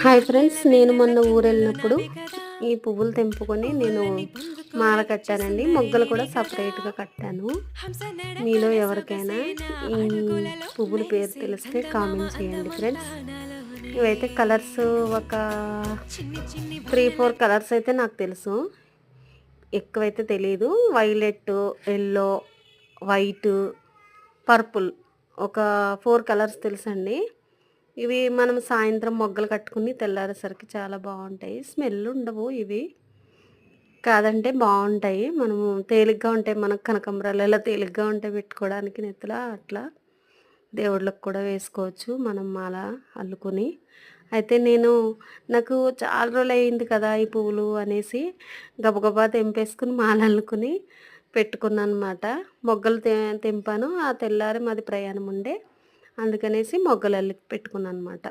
Hi friends, నేను మొన్న ఊరెళ్ళినప్పుడు ఈ పువ్వులు తెంపుకొని నేను మాల కట్టానండి. మొగ్గలు కూడా సపరేట్‌గా కట్టాను. మీలో ఎవరికైనా ఈ పువ్వుల పేరు తెలిస్తే కామెంట్ చేయండి ఫ్రెండ్స్. ఇవైతే కలర్స్ ఒక 3, 4 కలర్స్ అయితే నాకు తెలుసు. ఎక్కువైతే తెలీదు. వైలెట్, యెల్లో, వైట్, పర్పుల్ ఒక 4 కలర్స్ తెలుసండి. ఇవి మనం సాయంత్రం మొగ్గలు కట్టుకుని తెల్లారేసరికి చాలా బాగుంటాయి. స్మెల్ ఉండవు ఇవి. కాదంటే బాగుంటాయి. మనము తేలిగ్గా ఉంటాయి. మనకు కనకాంబరాలు ఎలా తేలిగ్గా ఉంటాయి పెట్టుకోవడానికి నెత్తిల, అట్లా దేవుళ్ళకి కూడా వేసుకోవచ్చు మనం మాల అల్లుకొని. అయితే నాకు చాలా రోజులు అయింది కదా ఈ పువ్వులు అనేసి గబగబా తెంపేసుకుని మాల అల్లుకుని పెట్టుకున్నాను అనమాట. మొగ్గలు తెంపాను. ఆ తెల్లారి మాది ప్రయాణం ఉండే, అందుకనేసి మొగ్గలు అల్లి పెట్టుకున్నాను అనమాట.